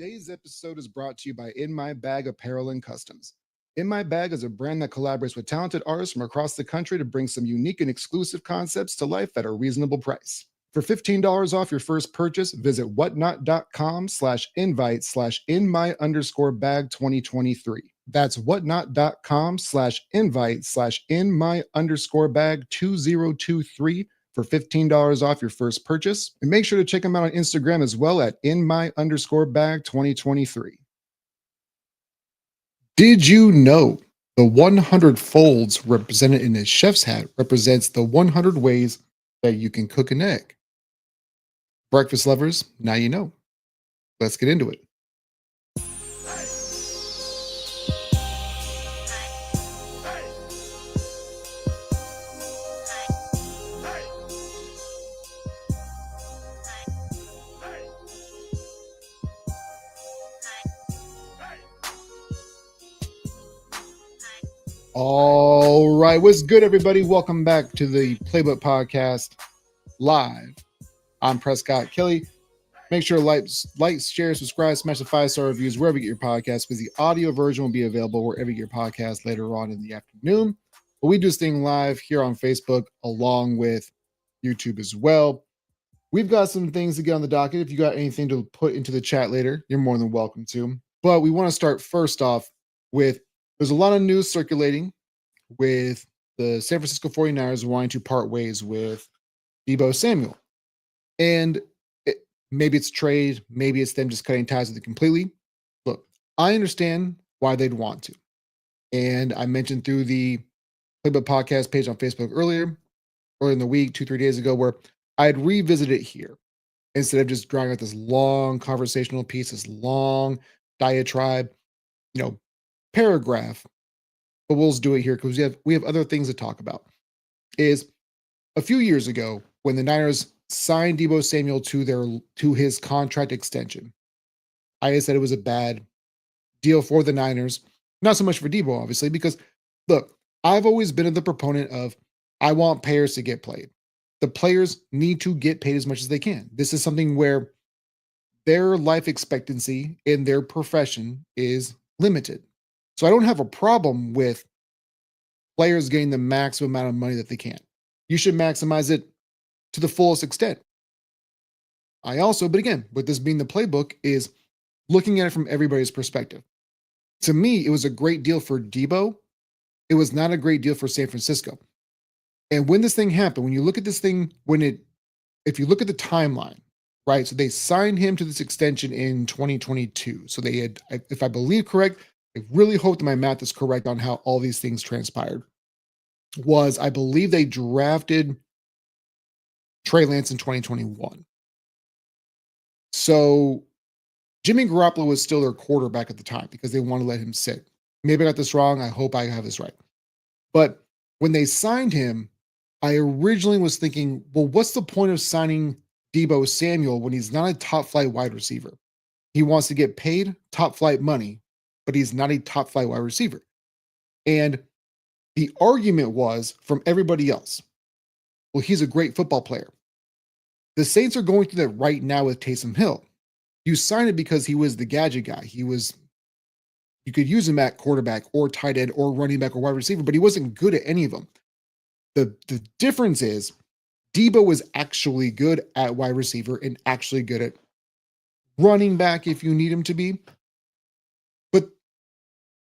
Today's episode is brought to you by In My Bag Apparel and Customs. In My Bag is a brand that collaborates with talented artists from across the country to bring some unique and exclusive concepts to life at a reasonable price. For $15 off your first purchase, visit whatnot.com/invite/in_my_bag 2023. That's whatnot.com/invite/in_my_bag 2023 for $15 off your first purchase. And make sure to check them out on Instagram as well at in_my_bag 2023. Did you know the 100 folds represented in his chef's hat represents the 100 ways that you can cook an egg? Breakfast lovers, now you know. Let's get into it. All right, what's good, everybody? Welcome back to the Playbook Podcast live. I'm Prescott Kelly. Make sure to like, share, subscribe, smash the 5-star reviews wherever you get your podcast, because the audio version will be available wherever you get your podcast later on in the afternoon. But we do this thing live here on Facebook along with YouTube as well. We've got some things to get on the docket. If you got anything to put into the chat later, you're more than welcome to. But we want to start first off with there's a lot of news circulating with the San Francisco 49ers wanting to part ways with Deebo Samuel. And maybe it's trade, maybe it's them just cutting ties with it completely. Look, I understand why they'd want to. And I mentioned through the Playbook Podcast page on Facebook earlier in the week, 2-3 days ago, where I had revisited it here instead of just drawing out this long conversational piece, this long diatribe, paragraph. But we'll just do it here because we have other things to talk about. Is a few years ago when the Niners signed Deebo Samuel to his contract extension, I said it was a bad deal for the Niners, not so much for Deebo, obviously, because look, I've always been the proponent of I want players to get played. The players need to get paid as much as they can. This is something where their life expectancy in their profession is limited. So I don't have a problem with players getting the maximum amount of money that they can. You should maximize it to the fullest extent. But again, with this being the playbook, is looking at it from everybody's perspective. To me, it was a great deal for Deebo. It was not a great deal for San Francisco. And when this thing happened, when you look at this thing, if you look at the timeline, right? So they signed him to this extension in 2022. So they had, if I believe correct, I really hope that my math is correct on how all these things transpired. I believe they drafted Trey Lance in 2021. So Jimmy Garoppolo was still their quarterback at the time because they wanted to let him sit. Maybe I got this wrong. I hope I have this right. But when they signed him, I originally was thinking, well, what's the point of signing Deebo Samuel when he's not a top flight wide receiver? He wants to get paid top flight money, but he's not a top flight wide receiver. And the argument was from everybody else, well, he's a great football player. The Saints are going through that right now with Taysom Hill. You signed it because he was the gadget guy. You could use him at quarterback or tight end or running back or wide receiver, but he wasn't good at any of them. The difference is Deebo was actually good at wide receiver and actually good at running back if you need him to be. But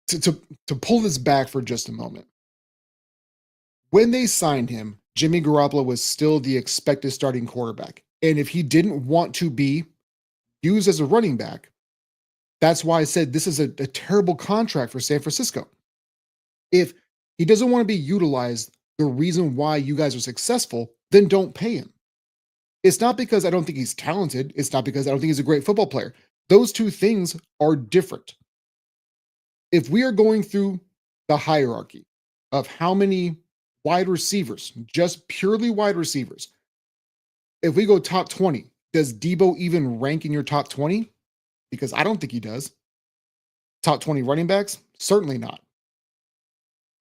to pull this back for just a moment, when they signed him, Jimmy Garoppolo was still the expected starting quarterback. And if he didn't want to be used as a running back, that's why I said this is a terrible contract for San Francisco. If he doesn't want to be utilized, the reason why you guys are successful, then don't pay him. It's not because I don't think he's talented. It's not because I don't think he's a great football player. Those two things are different. If we are going through the hierarchy of how many wide receivers, just purely wide receivers, if we go top 20, does Deebo even rank in your top 20? Because I don't think he does. Top 20 running backs? Certainly not.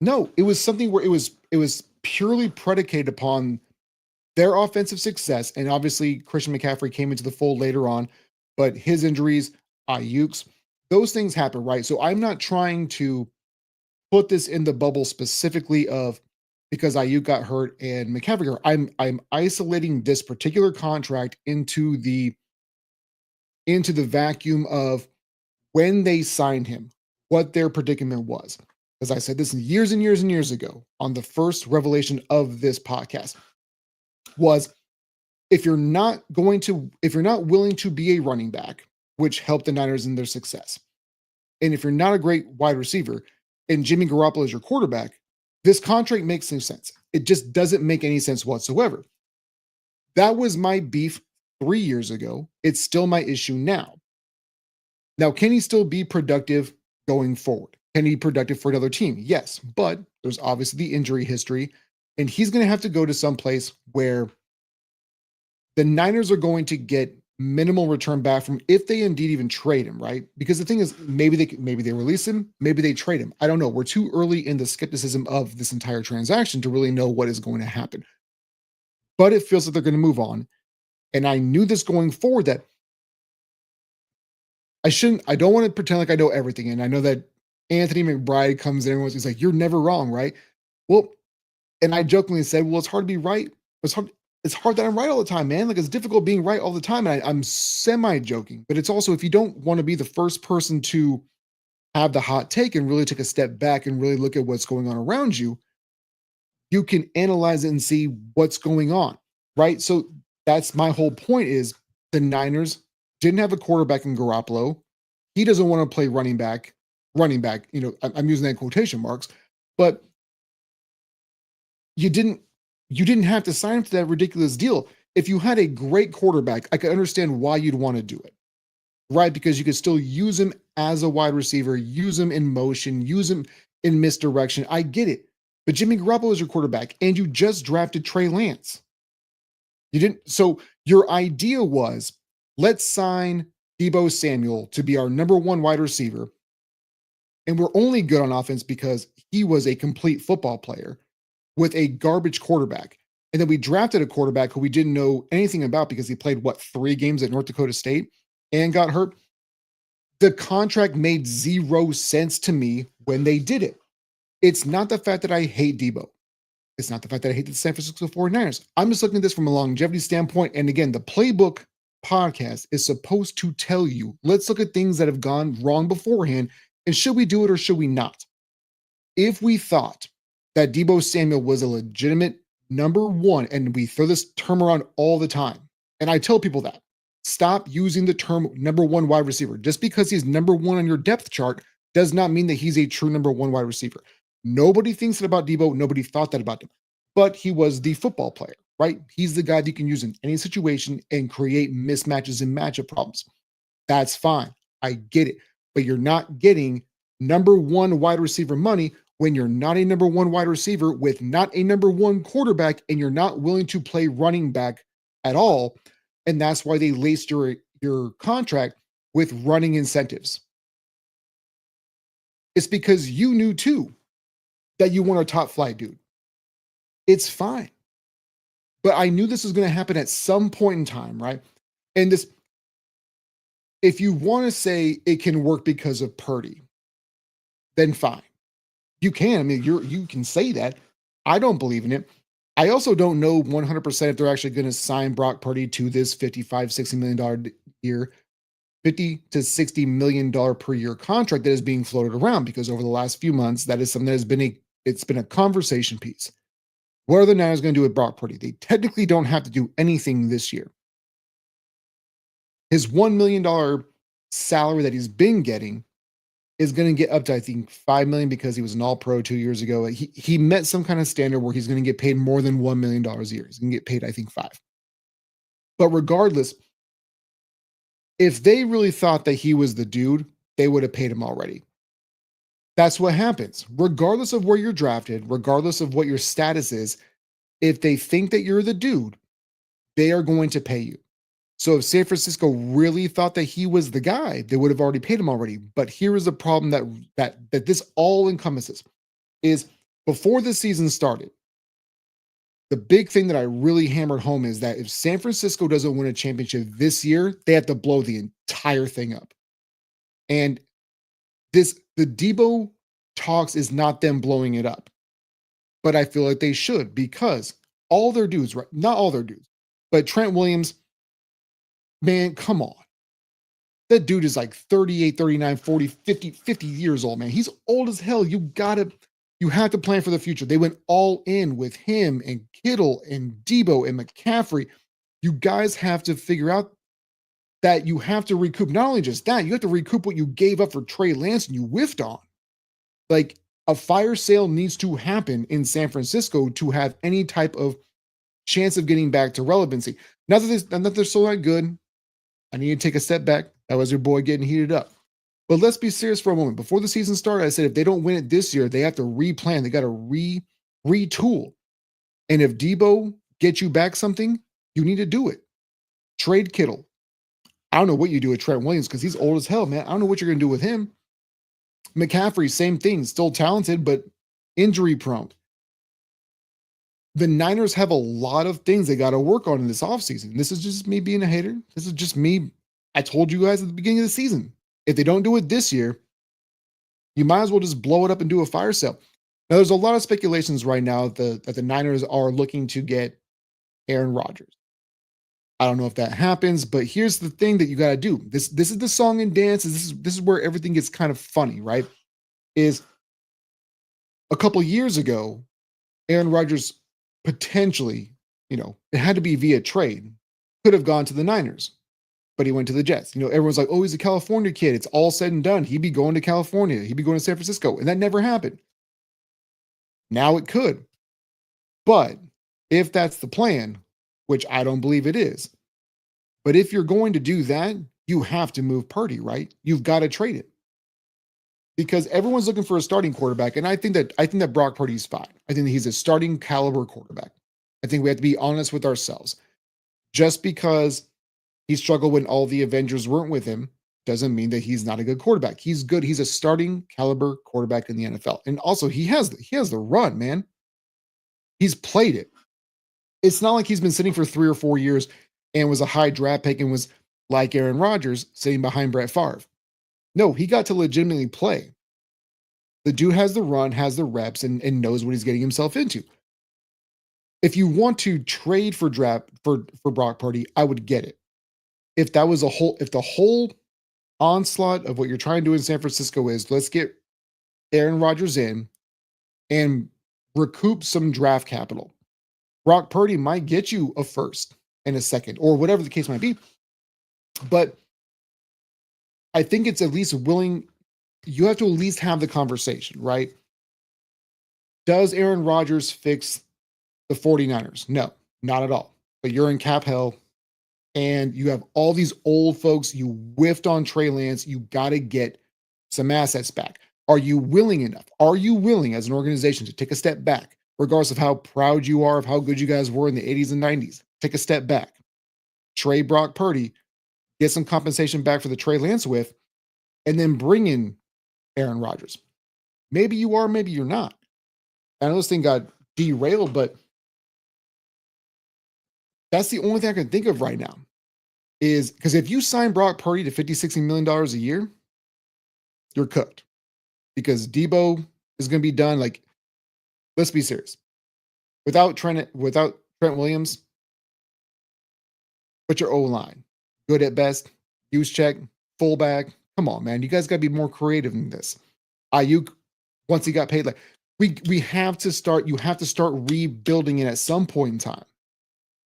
No, it was something where it was purely predicated upon their offensive success. And obviously Christian McCaffrey came into the fold later on, but his injuries Ayuk's. Those things happen, right? So I'm not trying to put this in the bubble specifically of because Ayuk got hurt and McCaffrey got hurt. I'm isolating this particular contract into the vacuum of when they signed him, what their predicament was. As I said this years and years and years ago on the first revelation of this podcast was if you're not willing to be a running back, which helped the Niners in their success, and if you're not a great wide receiver and Jimmy Garoppolo is your quarterback, this contract makes no sense. It just doesn't make any sense whatsoever. That was my beef 3 years ago. It's still my issue now. Now, can he still be productive going forward? Can he be productive for another team? Yes, but there's obviously the injury history, and he's going to have to go to some place where the Niners are going to get minimal return back from if they indeed even trade him, right? Because the thing is, maybe they release him, maybe they trade him. I don't know. We're too early in the skepticism of this entire transaction to really know what is going to happen. But it feels like they're going to move on. And I knew this going forward that I don't want to pretend like I know everything. And I know that Anthony McBride comes in and he's like, you're never wrong, right? Well, and I jokingly said, well, it's hard to be right. It's hard that I'm right all the time, man. Like it's difficult being right all the time. And I'm semi-joking, but it's also if you don't want to be the first person to have the hot take and really take a step back and really look at what's going on around you, you can analyze it and see what's going on, right? So that's my whole point is the Niners didn't have a quarterback in Garoppolo. He doesn't want to play running back, I'm using that in quotation marks, but you didn't have to sign for that ridiculous deal. If you had a great quarterback, I could understand why you'd want to do it, right? Because you could still use him as a wide receiver, use him in motion, use him in misdirection. I get it. But Jimmy Garoppolo is your quarterback, and you just drafted Trey Lance. You didn't. So your idea was let's sign Deebo Samuel to be our number one wide receiver. And we're only good on offense because he was a complete football player with a garbage quarterback. And then we drafted a quarterback who we didn't know anything about because he played, 3 games at North Dakota State and got hurt. The contract made zero sense to me when they did it. It's not the fact that I hate Deebo. It's not the fact that I hate the San Francisco 49ers. I'm just looking at this from a longevity standpoint. And again, the Playbook podcast is supposed to tell you, let's look at things that have gone wrong beforehand. And should we do it or should we not? If we thought that Deebo Samuel was a legitimate number one, and we throw this term around all the time, and I tell people that, stop using the term number one wide receiver. Just because he's number one on your depth chart does not mean that he's a true number one wide receiver. Nobody thinks that about Deebo. Nobody thought that about him. But he was the football player, right? He's the guy that you can use in any situation and create mismatches and matchup problems. That's fine. I get it. But you're not getting number one wide receiver money when you're not a number one wide receiver with not a number one quarterback and you're not willing to play running back at all. And that's why they laced your contract with running incentives. It's because you knew too that you want a top flight dude. It's fine. But I knew this was going to happen at some point in time, right? And this, if you want to say it can work because of Purdy, then fine. You can. I mean, you can say that. I don't believe in it. I also don't know 100% if they're actually going to sign Brock Purdy to this $55-60 million year, $50 to $60 million per year contract that is being floated around, because over the last few months, that is something that has been it's been a conversation piece. What are the Niners going to do with Brock Purdy? They technically don't have to do anything this year. His $1 million salary that he's been getting is going to get up to, I think, $5 million because he was an all-pro 2 years ago. He met some kind of standard where he's going to get paid more than $1 million a year. He's going to get paid, I think, 5. But regardless, if they really thought that he was the dude, they would have paid him already. That's what happens. Regardless of where you're drafted, regardless of what your status is, if they think that you're the dude, they are going to pay you. So if San Francisco really thought that he was the guy, they would have already paid him already. But here is the problem that this all encompasses is before the season started, the big thing that I really hammered home is that if San Francisco doesn't win a championship this year, they have to blow the entire thing up. And the Debo talks is not them blowing it up, but I feel like they should because all their dudes, right? Not all their dudes, but Trent Williams, man, come on. That dude is like 38, 39, 40, 50 years old, man. He's old as hell. You have to plan for the future. They went all in with him and Kittle and Debo and McCaffrey. You guys have to figure out that you have to recoup. Not only just that, you have to recoup what you gave up for Trey Lance and you whiffed on. Like a fire sale needs to happen in San Francisco to have any type of chance of getting back to relevancy. Not that they're so not good. I need to take a step back. That was your boy getting heated up. But let's be serious for a moment. Before the season started, I said if they don't win it this year, they have to replan. They got to retool. And if Debo gets you back something, you need to do it. Trade Kittle. I don't know what you do with Trent Williams because he's old as hell, man. I don't know what you're going to do with him. McCaffrey, same thing. Still talented, but injury prone. The Niners have a lot of things they got to work on in this offseason. This is just me being a hater. This is just me. I told you guys at the beginning of the season. If they don't do it this year, you might as well just blow it up and do a fire sale. Now, there's a lot of speculations right now that the Niners are looking to get Aaron Rodgers. I don't know if that happens, but here's the thing that you got to do. This is the song and dance. This is where everything gets kind of funny, right? Is a couple years ago, Aaron Rodgers potentially, it had to be via trade, could have gone to the Niners, but he went to the Jets. Everyone's like, oh, he's a California kid. It's all said and done. He'd be going to California. He'd be going to San Francisco. And that never happened. Now it could. But if that's the plan, which I don't believe it is, but if you're going to do that, you have to move Purdy, right? You've got to trade it. Because everyone's looking for a starting quarterback. And I think that Brock Purdy's fine. I think that he's a starting caliber quarterback. I think we have to be honest with ourselves. Just because he struggled when all the Avengers weren't with him doesn't mean that he's not a good quarterback. He's good. He's a starting caliber quarterback in the NFL. And also he has the run, man. He's played it. It's not like he's been sitting for 3 or 4 years and was a high draft pick and was like Aaron Rodgers sitting behind Brett Favre. No, he got to legitimately play. The dude has the run, has the reps, and knows what he's getting himself into. If you want to trade for Brock Purdy, I would get it. If the whole onslaught of what you're trying to do in San Francisco is let's get Aaron Rodgers in and recoup some draft capital. Brock Purdy might get you a first and a second, or whatever the case might be. But I think it's at least willing, you have to at least have the conversation, right? Does Aaron Rodgers fix the 49ers? No, not at all. But you're in cap hell and you have all these old folks. You whiffed on Trey Lance. You got to get some assets back. Are you willing enough? Are you willing as an organization to take a step back, regardless of how proud you are of how good you guys were in the 80s and 90s? Take a step back. Trade Brock Purdy, get some compensation back for the Trey Lance with, and then bring in Aaron Rodgers. Maybe you are, maybe you're not. I know this thing got derailed, but that's the only thing I can think of right now. Is because if you sign Brock Purdy to $50-60 million a year, you're cooked. Because Deebo is going to be done. Like, let's be serious. Without Trent Williams, what's your O-line? Good at best. Use check, fullback. Come on, man. You guys got to be more creative than this. Ayuk, once he got paid, like we have to start. You have to start rebuilding it at some point in time.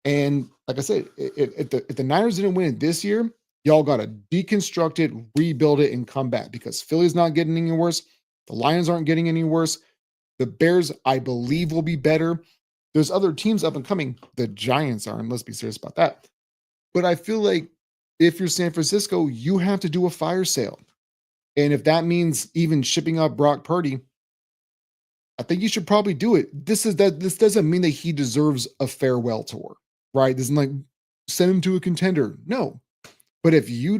And like I said, if the Niners didn't win it this year, y'all got to deconstruct it, rebuild it, and come back because Philly's not getting any worse. The Lions aren't getting any worse. The Bears, I believe, will be better. There's other teams up and coming. The Giants are, and let's be serious about that. But I feel like if you're San Francisco, you have to do a fire sale. And if that means even shipping up Brock Purdy, I think you should probably do it. This doesn't mean that he deserves a farewell tour, right? This isn't like send him to a contender. No. But if you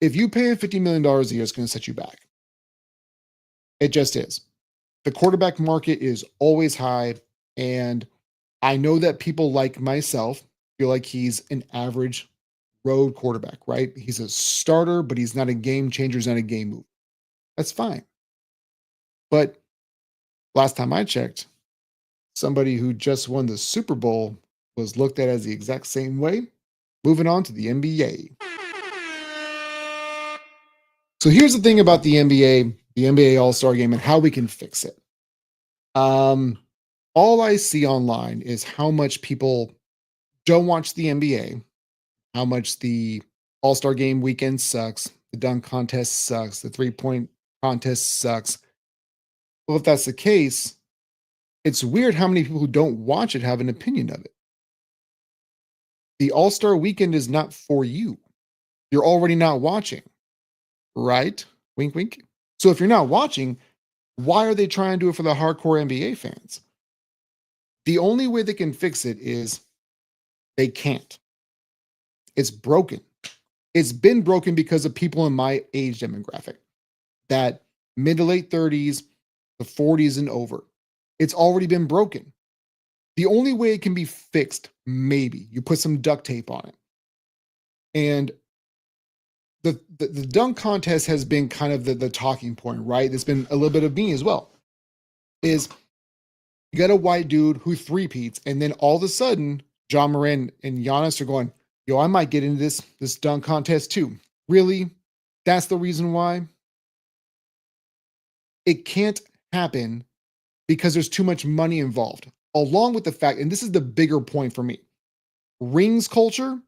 pay him $50 million a year, it's going to set you back. It just is. The quarterback market is always high. And I know that people like myself feel like he's an average road quarterback, right? He's a starter, but he's not a game changer, he's not a game mover. That's fine. But last time I checked, somebody who just won the Super Bowl was looked at as the exact same way. Moving on to the NBA. So here's the thing about the NBA All-Star game and how we can fix it. Um, all I see online is how much people don't watch the NBA, how much the All-Star game weekend sucks, the dunk contest sucks, the three-point contest sucks. Well, if that's the case, it's weird how many people who don't watch it have an opinion of it. The All-Star weekend is not for you. You're already not watching, right? Wink, wink. So if you're not watching, why are they trying to do it for the hardcore NBA fans? The only way they can fix it is they can't. It's broken. It's been broken because of people in my age demographic, that mid to late 30s, the 40s and over. It's already been broken. The only way it can be fixed, maybe you put some duct tape on it. And the dunk contest has been kind of the talking point, right? It's been a little bit of me as well. Is you got a white dude who three-peats, and then all of a sudden, John Moran and Giannis are going, yo, I might get into this dunk contest too. Really? That's the reason why? It can't happen because there's too much money involved. Along with the fact, and this is the bigger point for me, rings culture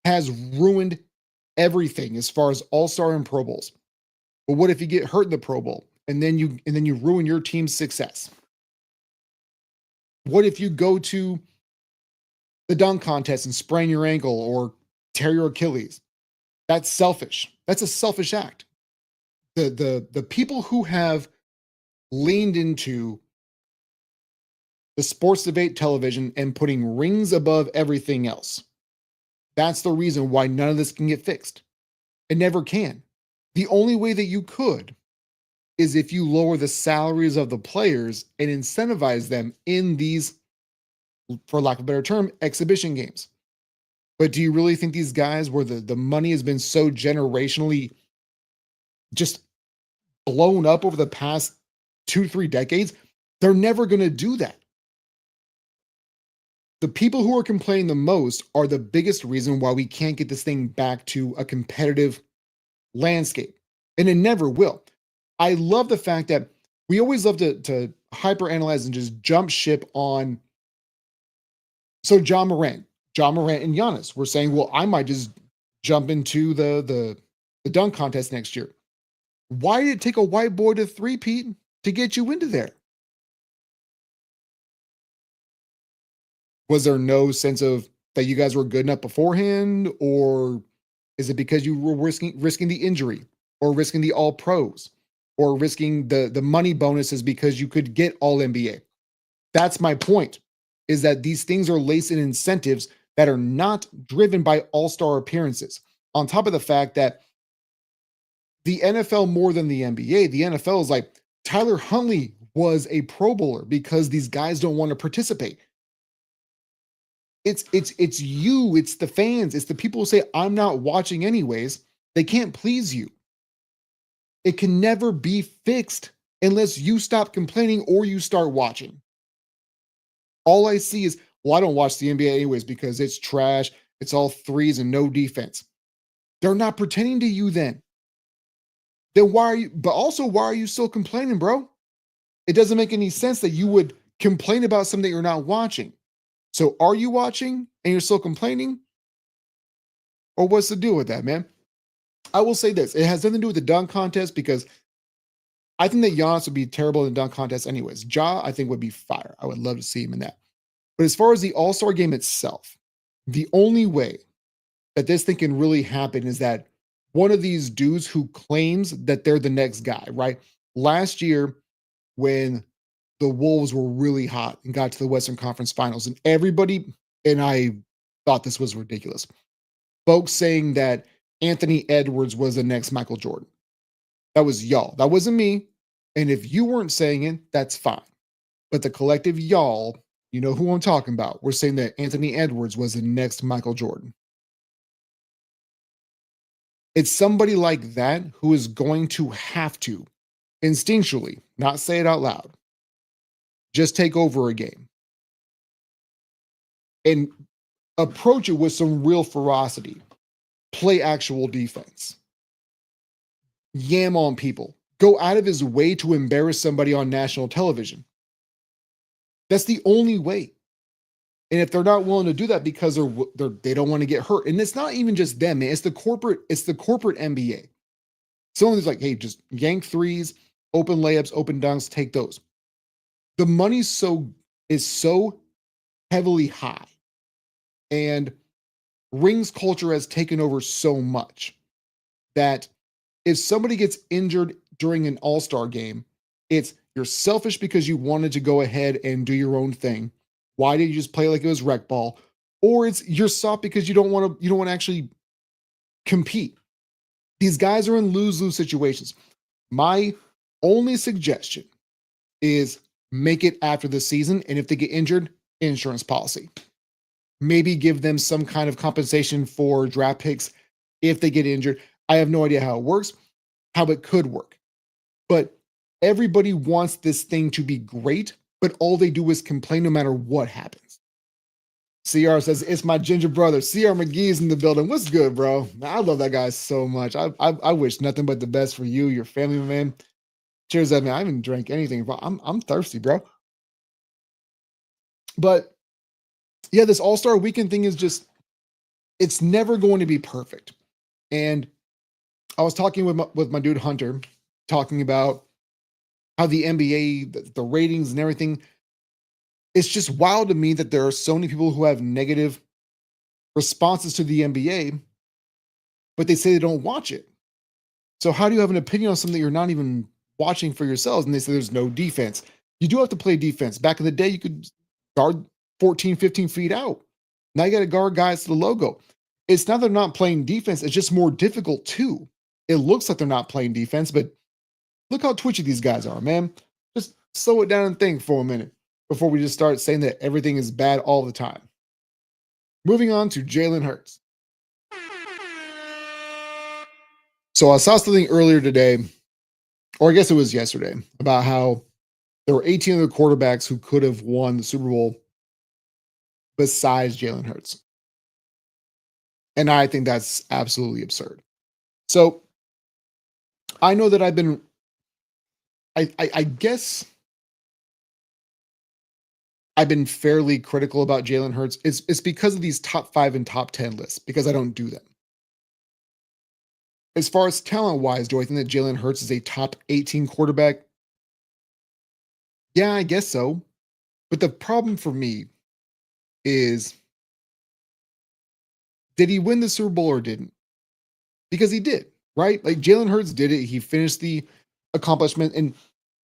has ruined everything as far as All-Star and Pro Bowls. But what if you get hurt in the Pro Bowl and then you ruin your team's success? What if you go to the dunk contest and sprain your ankle or tear your Achilles? That's selfish. That's a selfish act. The people who have leaned into the sports debate television and putting rings above everything else. That's the reason why none of this can get fixed. It never can. The only way that you could is if you lower the salaries of the players and incentivize them in these, for lack of a better term, exhibition games. But do you really think these guys, where the money has been so generationally just blown up over the past 2-3 decades, they're never going to do that? The people who are complaining the most are the biggest reason why we can't get this thing back to a competitive landscape. And it never will. I love the fact that we always love to hyper-analyze and just jump ship on. So John Morant and Giannis were saying, well, I might just jump into the dunk contest next year. Why did it take a white boy to three-peat to get you into there? Was there no sense of that you guys were good enough beforehand? Or is it because you were risking the injury, or risking the all pros, or risking the money bonuses because you could get all NBA? That's my point, is that these things are laced in incentives that are not driven by all-star appearances. On top of the fact that the NFL, more than the NBA, the NFL is like, Tyler Huntley was a Pro Bowler because these guys don't want to participate. It's you, it's the fans, it's the people who say, I'm not watching anyways. They can't please you. It can never be fixed unless you stop complaining or you start watching. All I see is, well, I don't watch the NBA anyways because it's trash. It's all threes and no defense. They're not pretending to you then. Then why are you, but also, why are you still complaining, bro? It doesn't make any sense that you would complain about something you're not watching. So are you watching and you're still complaining? Or what's the deal with that, man? I will say this. It has nothing to do with the dunk contest, because I think that Giannis would be terrible in the dunk contest anyways. Ja, I think, would be fire. I would love to see him in that. But as far as the All-Star game itself, the only way that this thing can really happen is that one of these dudes who claims that they're the next guy, right? Last year, when the Wolves were really hot and got to the Western Conference Finals, and everybody, and I thought this was ridiculous, folks saying that Anthony Edwards was the next Michael Jordan. That was y'all. That wasn't me. And if you weren't saying it, that's fine. But the collective y'all, you know who I'm talking about, we're saying that Anthony Edwards was the next Michael Jordan. It's somebody like that who is going to have to instinctually, not say it out loud, just take over a game and approach it with some real ferocity, play actual defense, yam on people, go out of his way to embarrass somebody on national television. That's the only way. And if they're not willing to do that because they don't want to get hurt, and it's not even just them, man, it's the corporate NBA. Someone's like, hey, just yank threes, open layups, open dunks, take those. The money is so heavily high, and rings culture has taken over so much that if somebody gets injured during an all-star game, it's you're selfish because you wanted to go ahead and do your own thing. Why did you just play like it was rec ball? Or it's you're soft because you don't want to actually compete. These guys are in lose-lose situations. My only suggestion is make it after the season, and if they get injured, insurance policy. Maybe give them some kind of compensation for draft picks if they get injured. I have no idea how it works, how it could work. But everybody wants this thing to be great, but all they do is complain no matter what happens. CR says, it's my ginger brother. CR McGee's in the building. What's good, bro? I love that guy so much. I wish nothing but the best for you, your family, man. Cheers, man. I haven't drank anything, bro. I'm thirsty, bro. But yeah, this All-Star Weekend thing is just, it's never going to be perfect. And I was talking with my dude Hunter, talking about how the NBA, the ratings and everything. It's just wild to me that there are so many people who have negative responses to the NBA, but they say they don't watch it. So how do you have an opinion on something you're not even watching for yourselves? And they say there's no defense. You do have to play defense. Back in the day, you could guard 14, 15 feet out. Now you got to guard guys to the logo. It's not that they're not playing defense. It's just more difficult too. It looks like they're not playing defense, but look how twitchy these guys are, man. Just slow it down and think for a minute before we just start saying that everything is bad all the time. Moving on to Jalen Hurts. So I saw something earlier today, or I guess it was yesterday, about how there were 18 other quarterbacks who could have won the Super Bowl besides Jalen Hurts. And I think that's absolutely absurd. So I know that I guess I've been fairly critical about Jalen Hurts. It's because of these top 5 and top 10 lists, because I don't do them. As far as talent-wise, do I think that Jalen Hurts is a top 18 quarterback? Yeah, I guess so. But the problem for me is, did he win the Super Bowl or didn't? Because he did, right? Like Jalen Hurts did it. He finished the accomplishment. And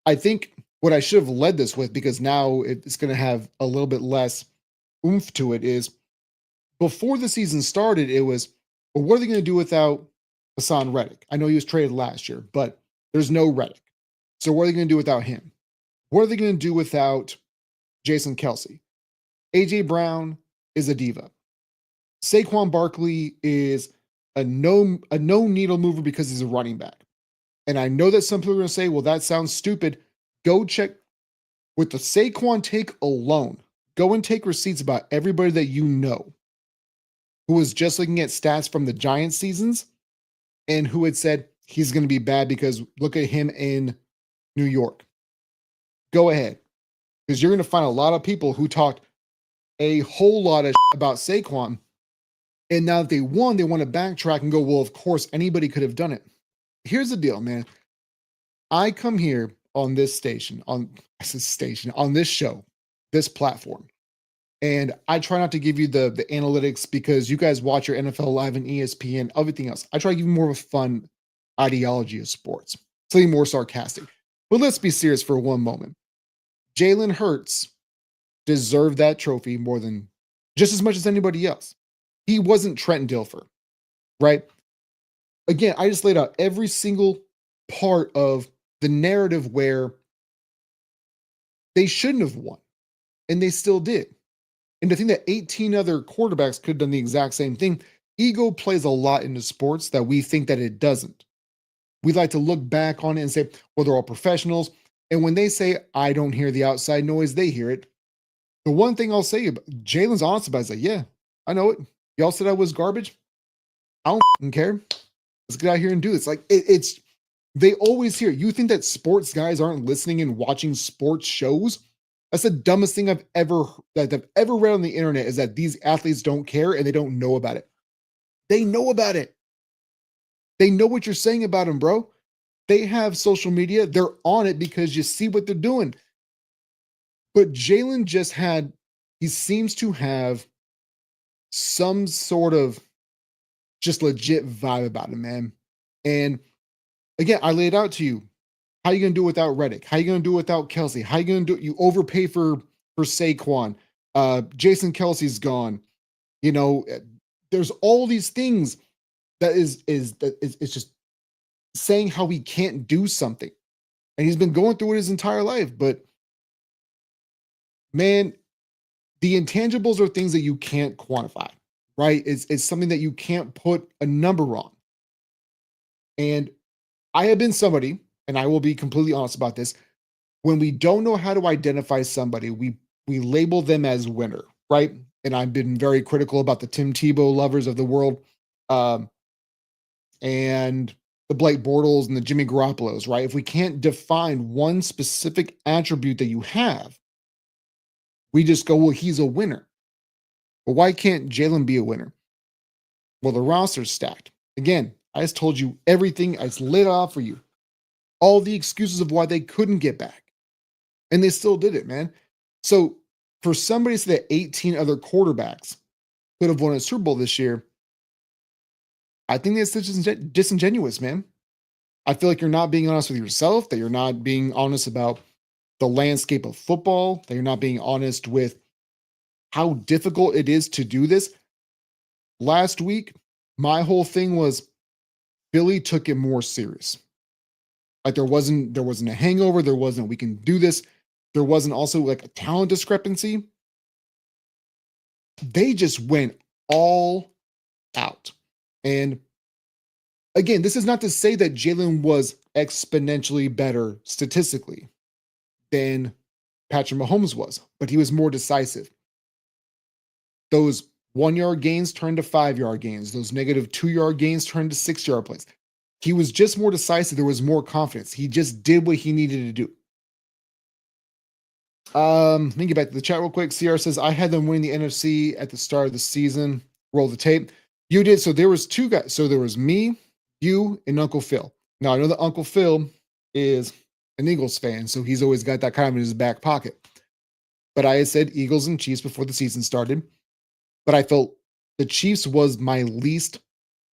I think what I should have led this with, because now it's going to have a little bit less oomph to it, is before the season started, it was, well, what are they going to do without Hassan Reddick? I know he was traded last year, but there's no Reddick. So what are they going to do without him? What are they going to do without Jason Kelsey? AJ Brown is a diva. Saquon Barkley is a no needle mover because he's a running back. And I know that some people are going to say, well, that sounds stupid. Go check with the Saquon take alone. Go and take receipts about everybody that you know who was just looking at stats from the Giants seasons and who had said he's going to be bad because look at him in New York. Go ahead. Because you're going to find a lot of people who talked a whole lot of about Saquon. And now that they won, they want to backtrack and go, well, of course, anybody could have done it. Here's the deal, man. I come here on this station, on this show, this platform, and I try not to give you the analytics because you guys watch your NFL Live and ESPN, everything else. I try to give you more of a fun ideology of sports, something more sarcastic. But let's be serious for one moment. Jalen Hurts deserved that trophy more than just as much as anybody else. He wasn't Trent Dilfer, right? Again, I just laid out every single part of the narrative where they shouldn't have won, and they still did. And to think that 18 other quarterbacks could have done the exact same thing, ego plays a lot into sports that we think that it doesn't. We like to look back on it and say, well, they're all professionals. And when they say, I don't hear the outside noise, they hear it. The one thing I'll say, Jalen's honest about it, is like, yeah, I know it. Y'all said I was garbage. I don't care. Let's get out here and do this. Like it's they always hear. You think that sports guys aren't listening and watching sports shows? That's the dumbest thing I've ever read on the internet is that these athletes don't care and they don't know about it. They know about it. They know what you're saying about them, bro. They have social media. They're on it because you see what they're doing. But Jalen he seems to have some sort of just legit vibe about him, man. And again, I laid out to you. How you gonna do it without Reddick? How you gonna do it without Kelsey? How you gonna do it? You overpay for Saquon. Jason Kelsey's gone. You know, there's all these things that it's just saying how he can't do something. And he's been going through it his entire life. But man, the intangibles are things that you can't quantify, right? It's something that you can't put a number on. And I have been somebody, and I will be completely honest about this. When we don't know how to identify somebody, we label them as winner, right? And I've been very critical about the Tim Tebow lovers of the world, and the Blake Bortles and the Jimmy Garoppolos, right? If we can't define one specific attribute that you have, we just go, well, he's a winner. But why can't Jalen be a winner? Well, the roster's stacked. Again, I just told you everything. I just laid it out for you. All the excuses of why they couldn't get back. And they still did it, man. So for somebody to say that 18 other quarterbacks could have won a Super Bowl this year, I think that's disingenuous, man. I feel like you're not being honest with yourself, that you're not being honest about the landscape of football, that you're not being honest with how difficult it is to do this. Last week, my whole thing was Philly took it more serious. Like there wasn't a hangover, there wasn't we can do this. There wasn't also like a talent discrepancy. They just went all out. And again, this is not to say that Jalen was exponentially better statistically than Patrick Mahomes was, but he was more decisive. Those 1 yard gains turned to 5 yard gains. Those negative 2 yard gains turned to 6 yard plays. He was just more decisive. There was more confidence. He just did what he needed to do. Let me get back to the chat real quick. CR says, I had them winning the NFC at the start of the season. Roll the tape. You did. So there was two guys. So there was me, you, and Uncle Phil. Now I know that Uncle Phil is an Eagles fan, so he's always got that kind of in his back pocket. But I had said Eagles and Chiefs before the season started. But I felt the Chiefs was my least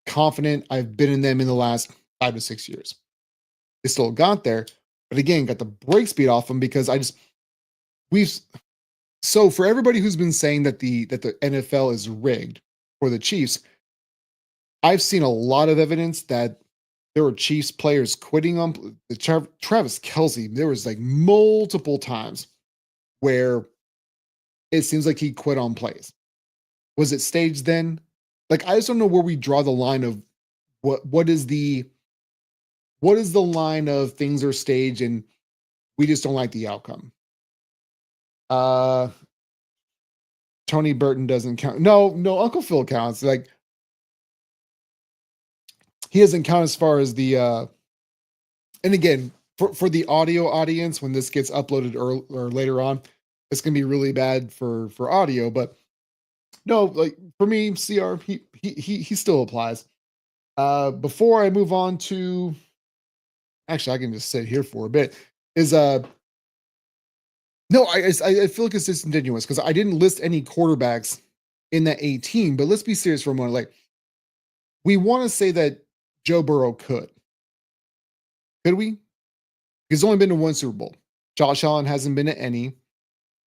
confident I've been in them in the last 5 to 6 years. They still got there, but again, got the break speed off them because so for everybody who's been saying that the NFL is rigged for the Chiefs, I've seen a lot of evidence that there were Chiefs players quitting on Travis Kelce. There was like multiple times where it seems like he quit on plays. Was it staged then? Like, I just don't know where we draw the line of what is the line of things are staged and we just don't like the outcome. Tony Burton doesn't count. No, Uncle Phil counts. Like, he doesn't count as far as the and again, for the audio audience, when this gets uploaded or later on, it's gonna be really bad for audio, but no, like for me, CR, he still applies. Before I move on to, actually, I can just sit here for a bit. Is no, I feel like it's disingenuous because I didn't list any quarterbacks in that 18. But let's be serious for a moment. Like, we want to say that Joe Burrow could we? He's only been to one Super Bowl. Josh Allen hasn't been to any.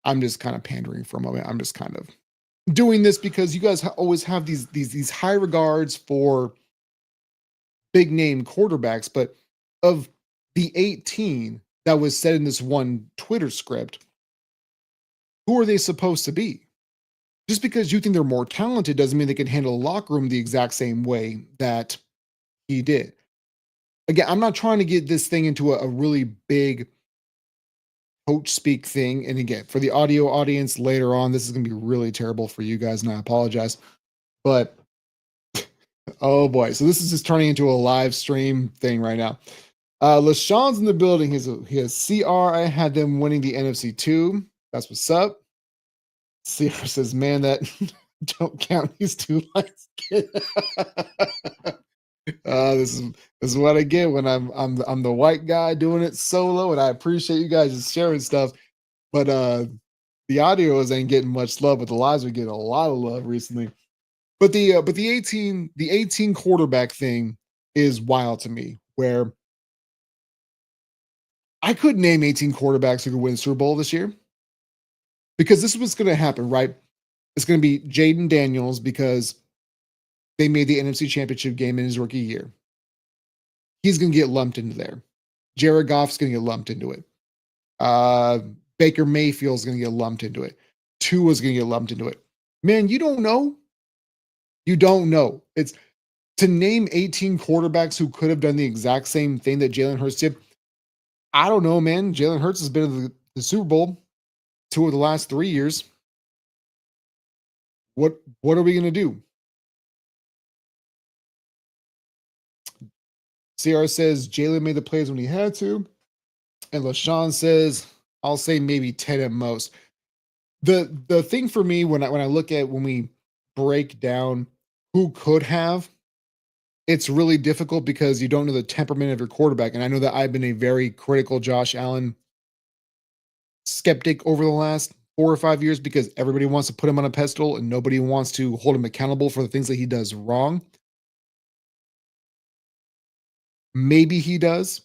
I'm just kind of pandering for a moment. I'm just kind of doing this because you guys always have these high regards for big name quarterbacks, but of the 18 that was said in this one Twitter script, who are they supposed to be? Just because you think they're more talented doesn't mean they can handle a locker room the exact same way that he did. Again, I'm not trying to get this thing into a really big coach speak thing. And again, for the audio audience later on, this is going to be really terrible for you guys, and I apologize. But oh boy, so this is just turning into a live stream thing right now. LaShawn's in the building. He has CR. I had them winning the NFC 2. That's what's up. CR says, man, that don't count. He's too light skinned. This is what I get when I'm the white guy doing it solo, and I appreciate you guys just sharing stuff. But the audios ain't getting much love, but the lives are getting a lot of love recently. But the 18 quarterback thing is wild to me, where I could name 18 quarterbacks who could win the Super Bowl this year, because this is what's going to happen, right? It's going to be Jaden Daniels because they made the NFC Championship game in his rookie year. He's going to get lumped into there. Jared Goff's going to get lumped into it. Baker Mayfield's going to get lumped into it. Tua's going to get lumped into it. Man, you don't know. You don't know. It's to name 18 quarterbacks who could have done the exact same thing that Jalen Hurts did. I don't know, man. Jalen Hurts has been in the Super Bowl 2 of the last 3 years. What are we going to do? CR says Jalen made the plays when he had to. And LaShawn says, I'll say maybe 10 at most. The thing for me when I look at when we break down who could have, it's really difficult because you don't know the temperament of your quarterback. And I know that I've been a very critical Josh Allen skeptic over the last 4 or 5 years because everybody wants to put him on a pedestal and nobody wants to hold him accountable for the things that he does wrong. Maybe he does.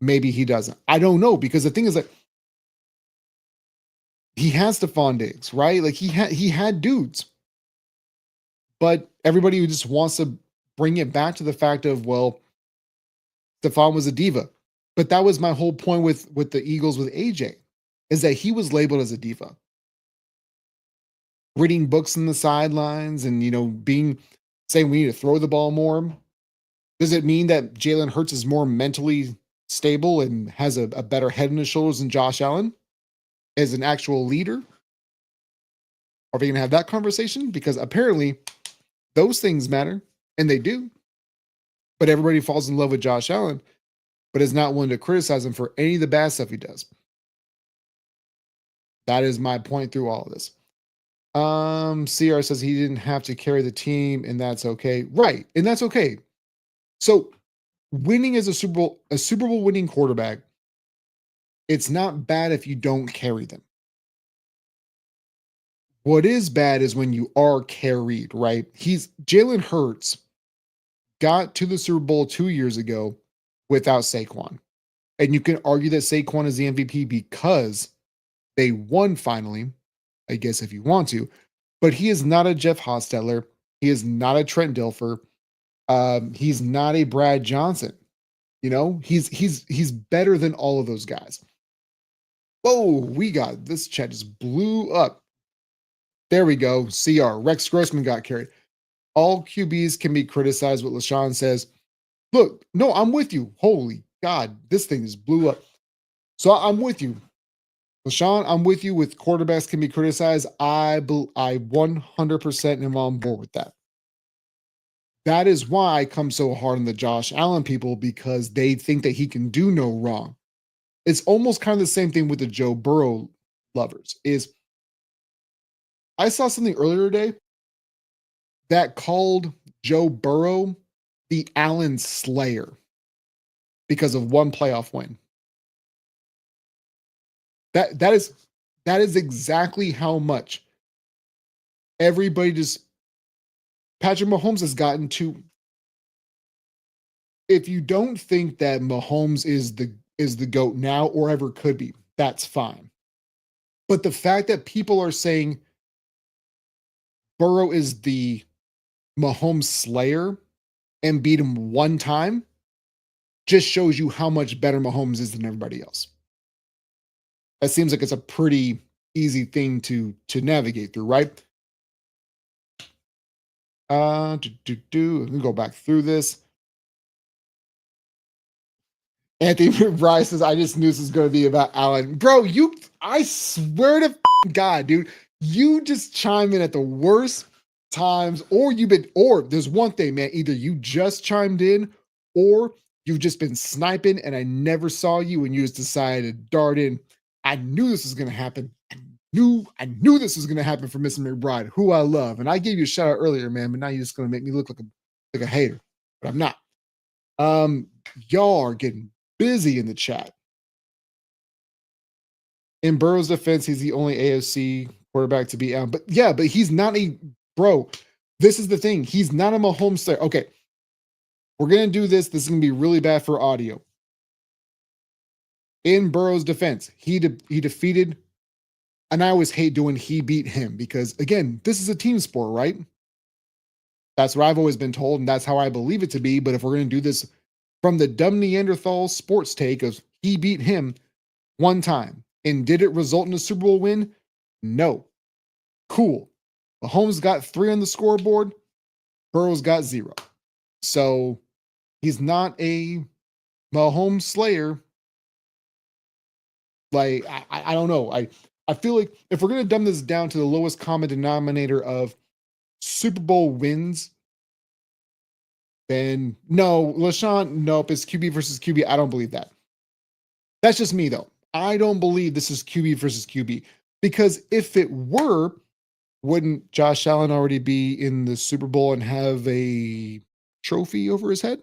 Maybe he doesn't. I don't know, because the thing is that he has Stephon Diggs, right? Like he had dudes, but everybody just wants to bring it back to the fact of, well, Stephon was a diva. But that was my whole point with the Eagles with AJ, is that he was labeled as a diva. Reading books in the sidelines and, being saying we need to throw the ball more. Does it mean that Jalen Hurts is more mentally stable and has a better head on his shoulders than Josh Allen as an actual leader? Are we going to have that conversation? Because apparently those things matter, and they do. But everybody falls in love with Josh Allen, but is not willing to criticize him for any of the bad stuff he does. That is my point through all of this. CR says he didn't have to carry the team, and that's okay. Right, and that's okay. So winning as a Super Bowl winning quarterback, it's not bad if you don't carry them. What is bad is when you are carried, right? Jalen Hurts got to the Super Bowl 2 years ago without Saquon. And you can argue that Saquon is the MVP because they won finally, I guess, if you want to. But he is not a Jeff Hostetler. He is not a Trent Dilfer. He's not a Brad Johnson. He's better than all of those guys. Whoa, this chat just blew up. There we go. CR. Rex Grossman got carried. All QBs can be criticized, what LaShawn says. Look, no, I'm with you. Holy God, this thing just blew up. So I'm with you. LaShawn, I'm with you with quarterbacks can be criticized. I 100% am on board with that. That is why I come so hard on the Josh Allen people, because they think that he can do no wrong. It's almost kind of the same thing with the Joe Burrow lovers. I saw something earlier today that called Joe Burrow the Allen Slayer because of one playoff win. That is exactly how much everybody Patrick Mahomes has gotten to. If you don't think that Mahomes is the GOAT now or ever could be, that's fine. But the fact that people are saying Burrow is the Mahomes Slayer and beat him one time just shows you how much better Mahomes is than everybody else. That seems like it's a pretty easy thing to navigate through, right? Let me go back through this. Anthony McBride says, I just knew this was going to be about Allen. Bro, I swear to God, dude, you just chime in at the worst times, or there's one thing, man, either you just chimed in or you've just been sniping and I never saw you and you just decided to dart in. I knew this was going to happen. I knew this was going to happen for Mr. McBride, who I love. And I gave you a shout out earlier, man, but now you're just going to make me look like a hater, but I'm not. Um, y'all are getting busy in the chat. In Burrow's defense, he's the only AFC quarterback to be out. But yeah, but he's not a bro. This is the thing. He's not a Mahomes player. Okay, we're gonna do this. This is gonna be really bad for audio. In Burrow's defense, he defeated, and I always hate doing he beat him because again, this is a team sport, right? That's what I've always been told, and that's how I believe it to be. But if we're gonna do this from the dumb Neanderthal sports take of he beat him one time, and did it result in a Super Bowl win? No. Cool. Mahomes got 3 on the scoreboard. Burrow's got 0. So he's not a Mahomes slayer. Like, I don't know. I feel like if we're going to dumb this down to the lowest common denominator of Super Bowl wins, then no, LaShawn, nope, it's QB versus QB. I don't believe that. That's just me, though. I don't believe this is QB versus QB because if it were, wouldn't Josh Allen already be in the Super Bowl and have a trophy over his head?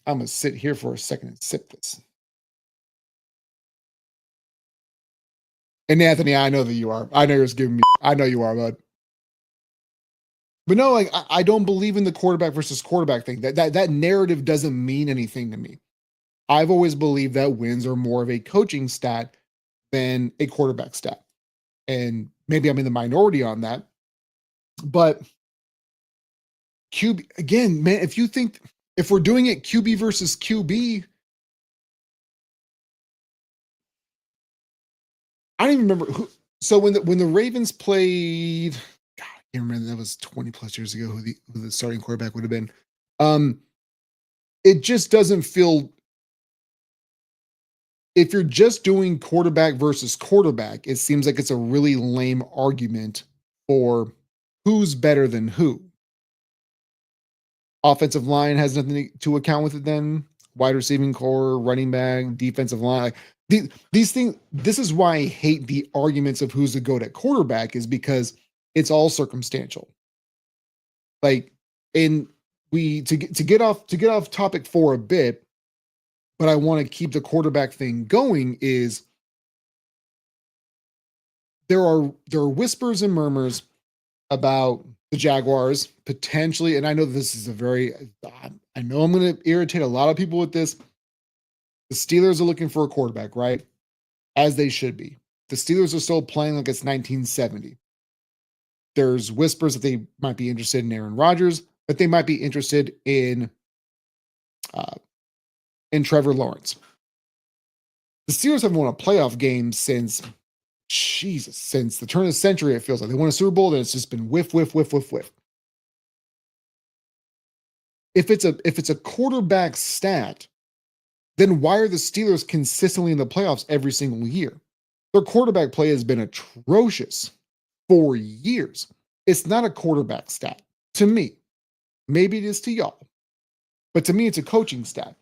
I'm going to sit here for a second and sip this. And Anthony, I know that you are. I know you're just giving me. I know you are, bud. But no, like I don't believe in the quarterback versus quarterback thing. That narrative doesn't mean anything to me. I've always believed that wins are more of a coaching stat than a quarterback stat. And maybe I'm in the minority on that. But QB, again, man, if we're doing it QB versus QB, I don't even remember who. So when the Ravens played, God, I can't remember, that was 20 plus years ago who the starting quarterback would have been. It just doesn't feel, if you're just doing quarterback versus quarterback, it seems like it's a really lame argument for who's better than who. Offensive line has nothing to account with it then. Wide receiving core, running back, defensive line. These things, this is why I hate the arguments of who's the GOAT at quarterback, is because it's all circumstantial. Like, and we to get off topic for a bit, but I want to keep the quarterback thing going, is there are whispers and murmurs about the Jaguars potentially, and I know this is I know I'm going to irritate a lot of people with this. The Steelers are looking for a quarterback, right? As they should be. The Steelers are still playing like it's 1970. There's whispers that they might be interested in Aaron Rodgers, but they might be interested in Trevor Lawrence. The Steelers haven't won a playoff game since the turn of the century. It feels like they won a Super Bowl, then it's just been whiff. If it's a quarterback stat, then why are the Steelers consistently in the playoffs every single year? Their quarterback play has been atrocious for years. It's not a quarterback stat to me. Maybe it is to y'all, but to me, it's a coaching stat.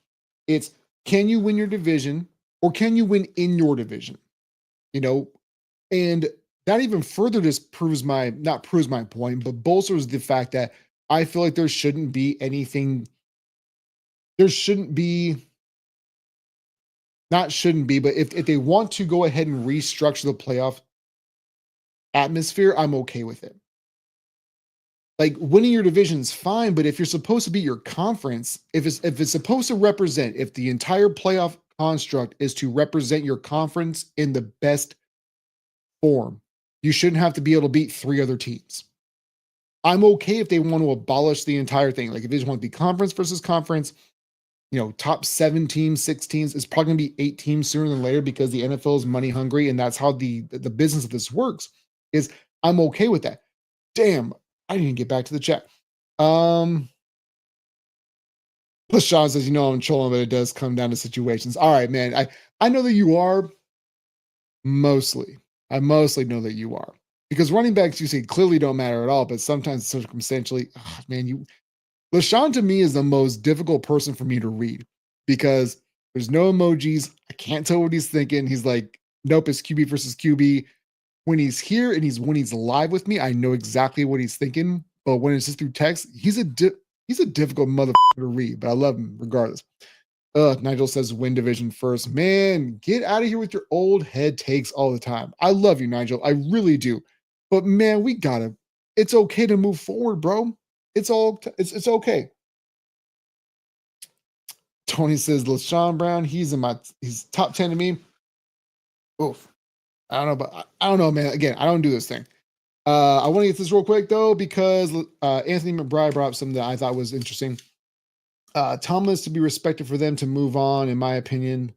It's, can you win your division, or can you win in your division? You know, and that even further just not proves my point, but bolsters the fact that I feel like there shouldn't be anything. There shouldn't be, not shouldn't be, but if they want to go ahead and restructure the playoff atmosphere, I'm okay with it. Like, winning your division is fine, but if you're supposed to be your conference, if it's supposed to represent, if the entire playoff construct is to represent your conference in the best form, you shouldn't have to be able to beat 3 other teams. I'm okay if they want to abolish the entire thing. Like, if they just want to be conference versus conference, top 7 teams, 6 teams, it's probably going to be 8 teams sooner than later because the NFL is money hungry, and that's how the business of this works. Is I'm okay with that. Damn, I didn't even get back to the chat. Um, LaShawn says, I'm trolling, but it does come down to situations. All right, man. I know that you are mostly. I mostly know that you are. Because running backs, you say, clearly don't matter at all, but sometimes circumstantially, man, LaShawn to me is the most difficult person for me to read because there's no emojis. I can't tell what he's thinking. He's like, nope, it's QB versus QB. When he's here and when he's live with me, I know exactly what he's thinking. But when it's just through text, he's a difficult motherfucker to read. But I love him regardless. Nigel says win division first. Man, get out of here with your old head takes all the time. I love you, Nigel. I really do. But man, we gotta. It's okay to move forward, bro. It's okay. Tony says LaShawn Brown. He's top 10 to me. Oof. I don't know, but I don't know, man. Again, I don't do this thing. I want to get this real quick though, because Anthony McBride brought up something that I thought was interesting. Tomlin is to be respected for them to move on, in my opinion.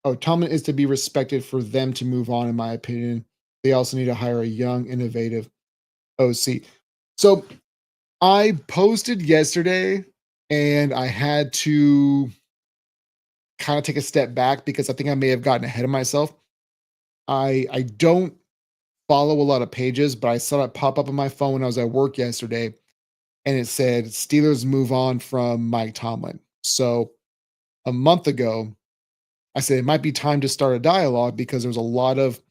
Oh, Tomlin is to be respected for them to move on, in my opinion. They also need to hire a young, innovative OC. So I posted yesterday and I had to kind of take a step back because I think I may have gotten ahead of myself. I don't follow a lot of pages, but I saw it pop up on my phone when I was at work yesterday, and it said Steelers move on from Mike Tomlin. So a month ago, I said it might be time to start a dialogue because there was a lot of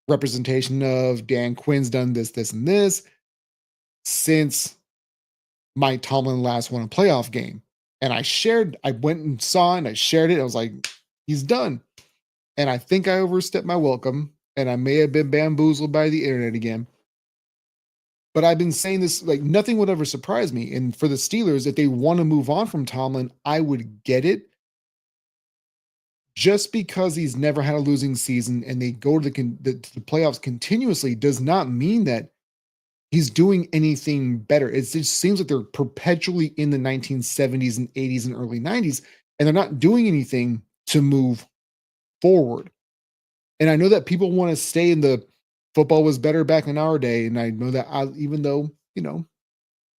representation of Dan Quinn's done this, this, and this since Mike Tomlin last won a playoff game. And I went and saw it and I shared it. I was like, he's done. And I think I overstepped my welcome and I may have been bamboozled by the internet again. But I've been saying this, like nothing would ever surprise me. And for the Steelers, if they want to move on from Tomlin, I would get it. Just because he's never had a losing season and they go to the playoffs continuously does not mean that he's doing anything better. It just seems like they're perpetually in the 1970s and 80s and early 90s, and they're not doing anything to move forward. And I know that people want to stay in the football was better back in our day. And I know that even though, your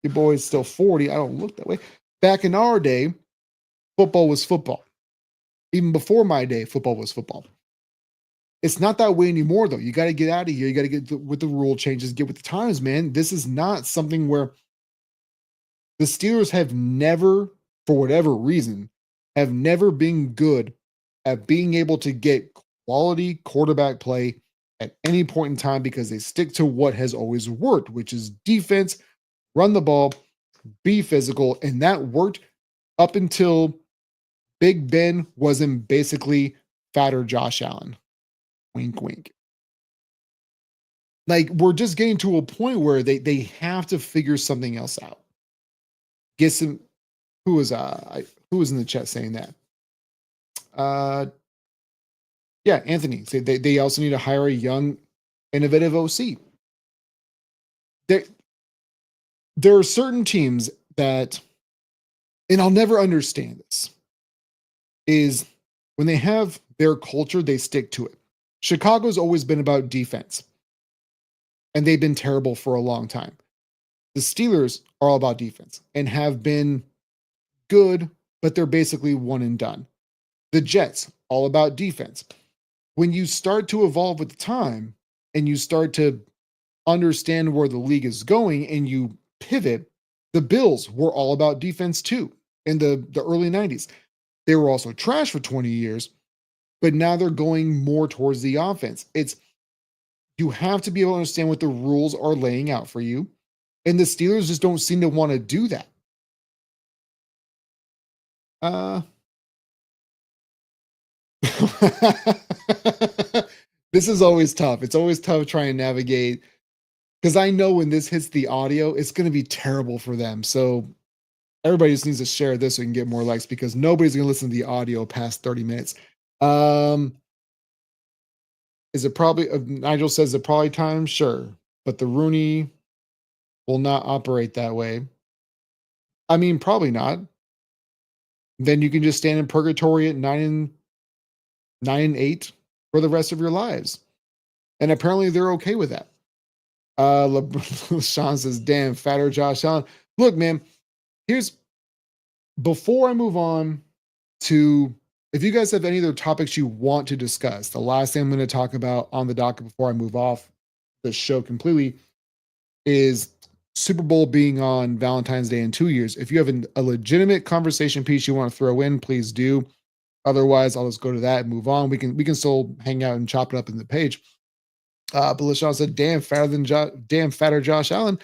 boy is still 40, I don't look that way. Back in our day, football was football. Even before my day, football was football. It's not that way anymore, though. You got to get out of here. You got to get with the rule changes, get with the times, man. This is not something where the Steelers have never, for whatever reason, have never been good at being able to get quality quarterback play at any point in time because they stick to what has always worked, which is defense, run the ball, be physical. And that worked up until Big Ben wasn't basically fatter Josh Allen. Wink, wink. Like we're just getting to a point where they have to figure something else out. Get some who was in the chat saying that? Yeah, Anthony. Say they also need to hire a young, innovative OC. There are certain teams that, and I'll never understand this, is when they have their culture, they stick to it. Chicago's always been about defense, and they've been terrible for a long time. The Steelers are all about defense and have been good, but they're basically one and done. The Jets, all about defense. When you start to evolve with the time and you start to understand where the league is going and you pivot, the Bills were all about defense too in the early 90s. They were also trash for 20 years, but now they're going more towards the offense. You have to be able to understand what the rules are laying out for you. And the Steelers just don't seem to want to do that. This is always tough. It's always tough trying to navigate because I know when this hits the audio, it's going to be terrible for them. So everybody just needs to share this so we can get more likes because nobody's going to listen to the audio past 30 minutes. Is it probably, Nigel says it probably time? Sure. But the Rooney will not operate that way. I mean, probably not. Then you can just stand in purgatory at 9-8 for the rest of your lives. And apparently they're okay with that. LeSean says, damn, fatter Josh Allen. Look, man, here's before I move on to if you guys have any other topics you want to discuss, the last thing I'm going to talk about on the docket before I move off the show completely is Super Bowl being on Valentine's Day in 2 years. If you have a legitimate conversation piece you want to throw in, please do. Otherwise, I'll just go to that and move on. We can still hang out and chop it up in the page. But LaShawn said, damn fatter Josh Allen.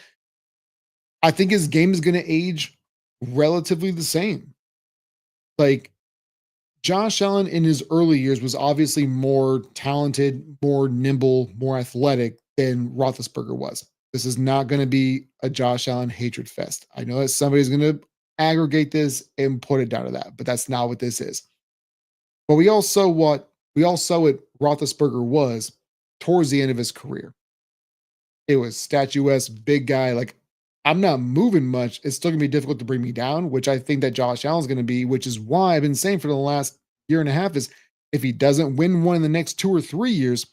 I think his game is going to age relatively the same. Like Josh Allen in his early years was obviously more talented, more nimble, more athletic than Roethlisberger was. This is not going to be a Josh Allen hatred fest. I know that somebody's going to aggregate this and put it down to that, but that's not what this is. But we all saw what Roethlisberger was towards the end of his career. It was statuesque, big guy. Like, I'm not moving much. It's still gonna be difficult to bring me down, which I think that Josh Allen's gonna be, which is why I've been saying for the last year and a half is if he doesn't win one in the next 2 or 3 years,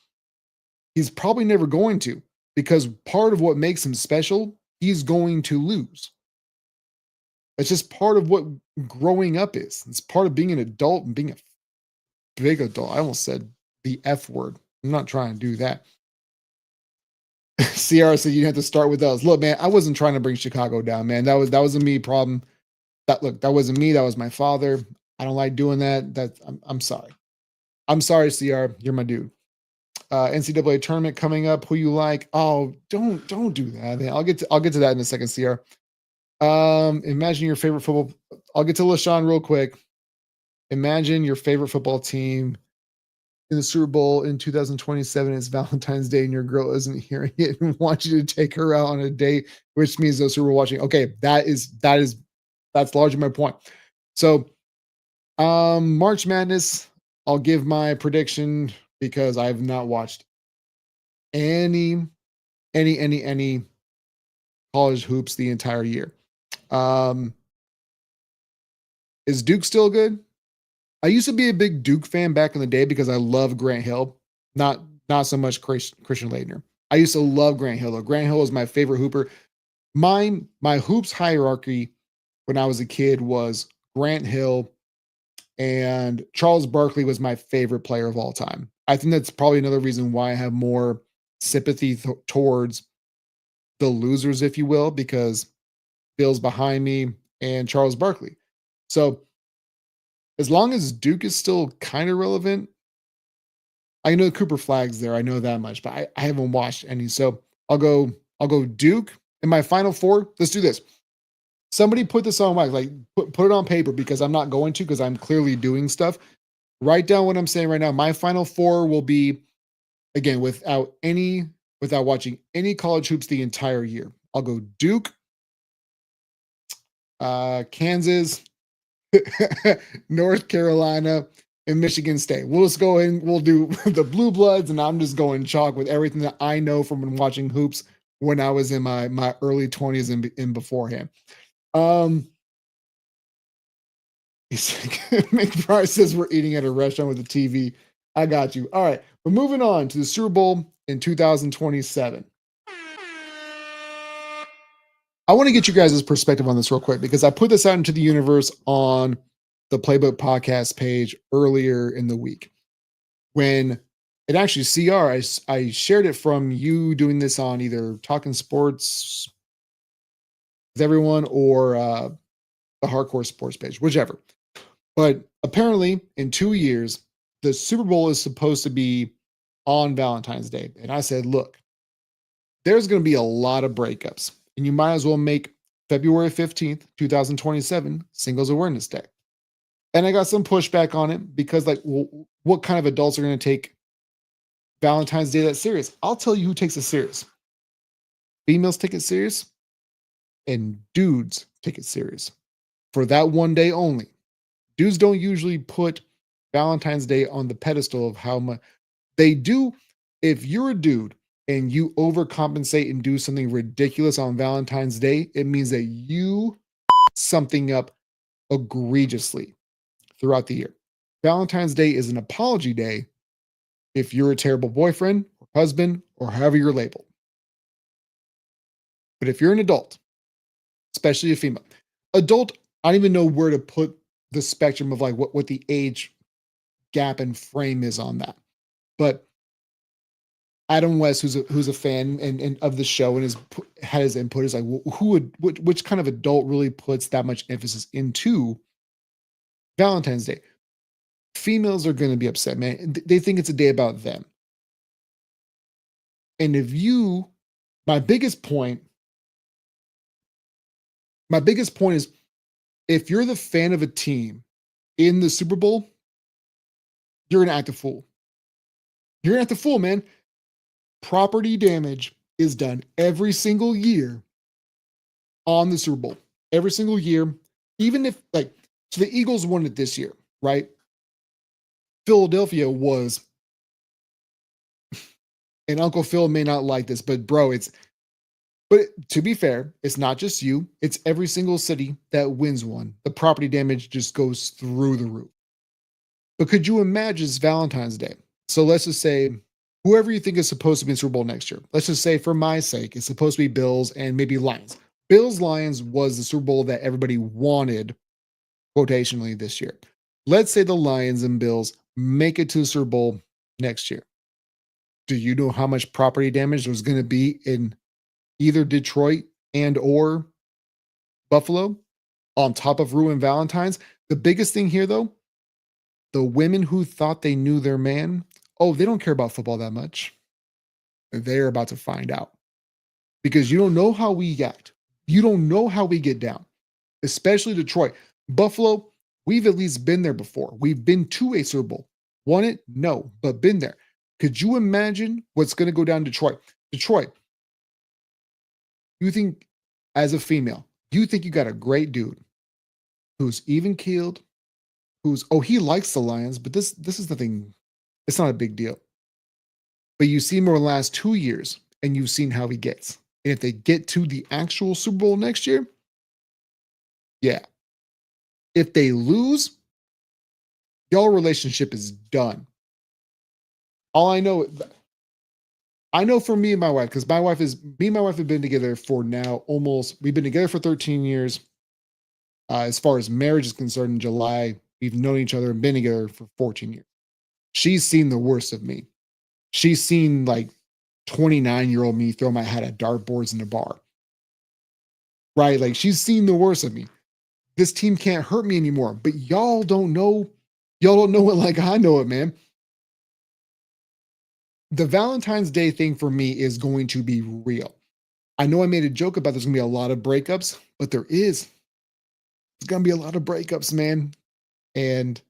he's probably never going to, because part of what makes him special, he's going to lose. It's just part of what growing up is. It's part of being an adult and being a big adult. I almost said the F word. I'm not trying to do that. CR said you have to start with us. Look, man, I wasn't trying to bring Chicago down, man. That was a me problem. That wasn't me. That was my father. I don't like doing that. I'm sorry. I'm sorry, CR. You're my dude. NCAA tournament coming up. Who you like? Oh, don't do that. Man. I'll get to that in a second, CR. Imagine your favorite football. I'll get to LaShawn real quick. Imagine your favorite football team in the Super Bowl in 2027. It's Valentine's Day and your girl isn't hearing it and wants you to take her out on a date, which means those Super Bowl watching. Okay, that's largely my point. So March Madness, I'll give my prediction because I've not watched any college hoops the entire year. Is Duke still good? I used to be a big Duke fan back in the day because I love Grant Hill, not so much Christian Leitner. I used to love Grant Hill. Though. Grant Hill was my favorite hooper. My hoops hierarchy when I was a kid was Grant Hill and Charles Barkley was my favorite player of all time. I think that's probably another reason why I have more sympathy towards the losers, if you will, because Bill's behind me and Charles Barkley. So as long as Duke is still kind of relevant, I know Cooper Flag's there. I know that much, but I haven't watched any. So I'll go Duke in my final four. Let's do this. Somebody put this on wax, like put it on paper because I'm not going to because I'm clearly doing stuff. Write down what I'm saying right now. My final four will be again without watching any college hoops the entire year. I'll go Duke, Kansas, North Carolina, and Michigan State. We'll just go in, we'll do the Blue Bloods, and I'm just going chalk with everything that I know from watching hoops when I was in my early 20s and beforehand. McBride says we're eating at a restaurant with a TV. I got you. All right, we're moving on to the Super Bowl in 2027. I want to get you guys' perspective on this real quick because I put this out into the universe on the Playbook podcast page earlier in the week when it actually I shared it from you doing this on either Talking Sports with everyone or the Hardcore Sports page, whichever. But apparently in 2 years, the Super Bowl is supposed to be on Valentine's Day. And I said, look, there's going to be a lot of breakups and you might as well make February 15th, 2027 Singles Awareness Day. And I got some pushback on it because like, well, what kind of adults are going to take Valentine's Day that serious? I'll tell you who takes it serious. Females take it serious and dudes take it serious for that one day only. Dudes don't usually put Valentine's Day on the pedestal of how much they do. If you're a dude and you overcompensate and do something ridiculous on Valentine's Day, it means that you something up egregiously throughout the year. Valentine's Day is an apology day if you're a terrible boyfriend or husband or however you're labeled. But if you're an adult, especially a female, adult, I don't even know where to put the spectrum of like what the age gap and frame is on that. But Adam West, who's a fan and of the show and had his input, is like, who would which kind of adult really puts that much emphasis into Valentine's Day? Females are going to be upset, man. They think it's a day about them. And if you, my biggest point, my biggest point is, if you're the fan of a team in the Super Bowl, you're gonna act a fool. You're gonna act a fool, man. Property damage is done every single year on the Super Bowl. Every single year, even if like, so the Eagles won it this year, right? Philadelphia was, and Uncle Phil may not like this, but bro, but to be fair, it's not just you, it's every single city that wins one. The property damage just goes through the roof. But could you imagine it's Valentine's Day? So let's just say whoever you think is supposed to be in Super Bowl next year, let's just say for my sake, it's supposed to be Bills and maybe Lions. Bills Lions was the Super Bowl that everybody wanted quotationally this year. Let's say the Lions and Bills make it to the Super Bowl next year. Do you know how much property damage there's going to be in either Detroit and or Buffalo on top of ruined Valentine's? The biggest thing here, though, the women who thought they knew their man, oh, they don't care about football that much. They're about to find out because you don't know how we act. You don't know how we get down, especially Detroit. Buffalo, we've at least been there before. We've been to a Super Bowl. Won it? No, but been there. Could you imagine what's going to go down in Detroit? Detroit, you think as a female, you think you got a great dude who's even keeled, he likes the Lions, but this is nothing, it's not a big deal. But you see him over the last 2 years and you've seen how he gets. And if they get to the actual Super Bowl next year, yeah. If they lose, y'all relationship is done. All I know for me and my wife, because me and my wife have been together for now we've been together for 13 years. As far as marriage is concerned, in July, we've known each other and been together for 14 years. She's seen the worst of me. She's seen like 29-year-old me throw my hat at dartboards in a bar. Right? Like she's seen the worst of me. This team can't hurt me anymore. But y'all don't know it like I know it, man. The Valentine's Day thing for me is going to be real. I know I made a joke about there's going to be a lot of breakups, but there's going to be a lot of breakups, man. And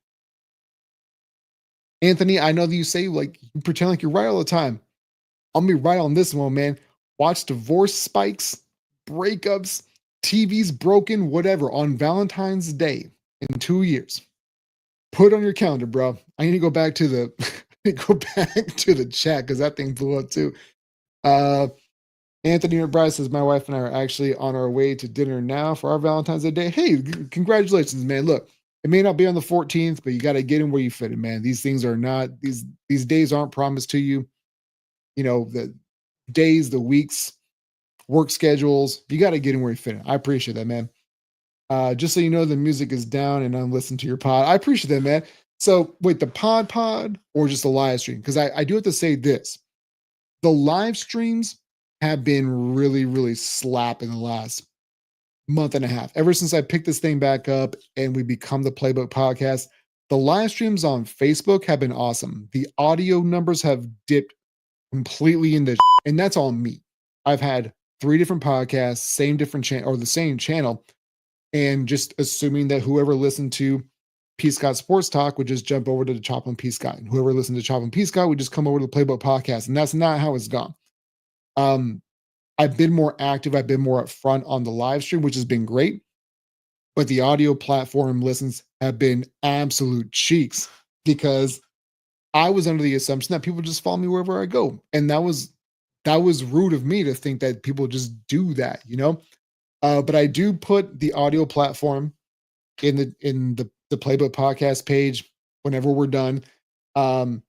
Anthony, I know that you say like you pretend like you're right all the time. I'll be right on this one, man. Watch divorce spikes, breakups, TVs broken, whatever on Valentine's Day in 2 years. Put it on your calendar, bro. I need to go back to the chat because that thing blew up too. Anthony McBride says, my wife and I are actually on our way to dinner now for our Valentine's Day. Hey, congratulations, man. Look, it may not be on the 14th, but you got to get in where you fit in, man. These things are not, these days aren't promised to you. You know, the days, the weeks, work schedules, you got to get in where you fit in. I appreciate that, man. Just so you know, the music is down and I'm listening to your pod. I appreciate that, man. So wait, the pod or just the live stream? Because I do have to say this. The live streams have been really, really slap in the last month and a half. Ever since I picked this thing back up and we become the Playbook Podcast, the live streams on Facebook have been awesome. The audio numbers have dipped completely in and that's all me. I've had 3 different podcasts, same different channel or the same channel, and just assuming that whoever listened to P. Scott Sports Talk would just jump over to the Chop and P. Scott, and whoever listened to Chop and P. Scott would just come over to the Playbook Podcast, and that's not how it's gone. I've been more active. I've been more upfront on the live stream, which has been great. But the audio platform listens have been absolute cheeks because I was under the assumption that people just follow me wherever I go. And that was rude of me to think that people just do that, you know? But I do put the audio platform in the Playbook Podcast page whenever we're done. And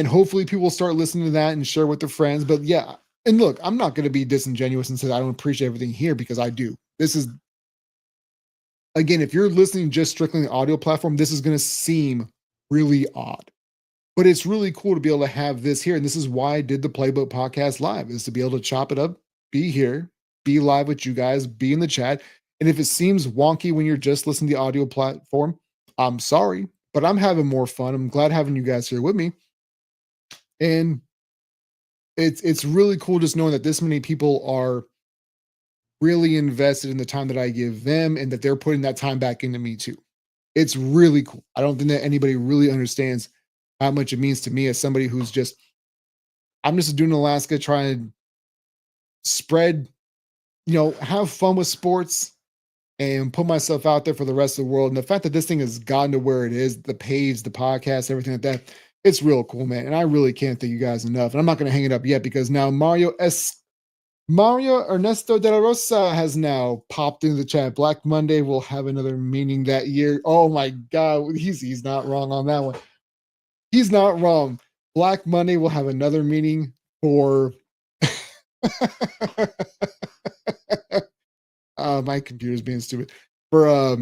hopefully people will start listening to that and share with their friends. But yeah, And look, I'm not going to be disingenuous and say I don't appreciate everything here, because I do. This is, again, if you're listening just strictly on the audio platform, this is going to seem really odd. But it's really cool to be able to have this here. And this is why I did the Playbook podcast live, is to be able to chop it up, be here, be live with you guys, be in the chat. And if it seems wonky when you're just listening to the audio platform, I'm sorry, but I'm having more fun. I'm glad having you guys here with me. And it's really cool just knowing that this many people are really invested in the time that I give them, and that they're putting that time back into me too. It's really cool. I don't think that anybody really understands how much it means to me as somebody who's just, I'm just a dude in Alaska trying to spread, have fun with sports and put myself out there for the rest of the world. And the fact that this thing has gotten to where it is, the page, the podcast, everything like that, it's real cool, man. And I really can't thank you guys enough. And I'm not going to hang it up yet, because now Mario Ernesto de la Rosa has now popped into the chat. Black Monday will have another meaning that year. Oh my God. He's not wrong on that one. He's not wrong. Black Monday will have another meaning for my computer's being stupid. For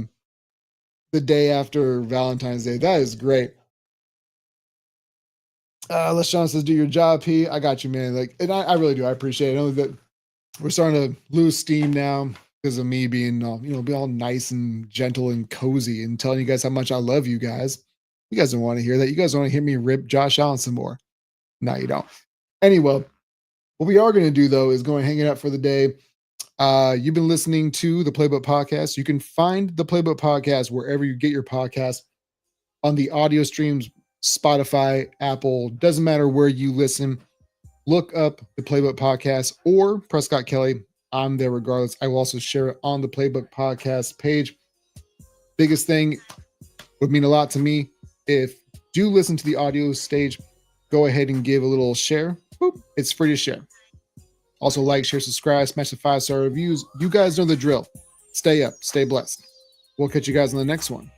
the day after Valentine's Day. That is great. LeSean says, do your job, P. I got you, man. Like, and I really do. I appreciate it. I know that we're starting to lose steam now because of me being, be all nice and gentle and cozy and telling you guys how much I love you guys. You guys don't want to hear that. You guys want to hear me rip Josh Allen some more. No, you don't. Anyway, what we are going to do, though, is go and hang it up for the day. You've been listening to the Playbook Podcast. You can find the Playbook Podcast wherever you get your podcast, on the audio streams, Spotify, Apple, doesn't matter where you listen. Look up the Playbook Podcast or Prescott Kelly. I'm there regardless. I will also share it on the Playbook Podcast page. Biggest thing would mean a lot to me if you listen to the audio stage, go ahead and give a little share. Boop, it's free to share. Also, like, share, subscribe, smash the 5-star reviews. You guys know the drill. Stay up, stay blessed. We'll catch you guys on the next one.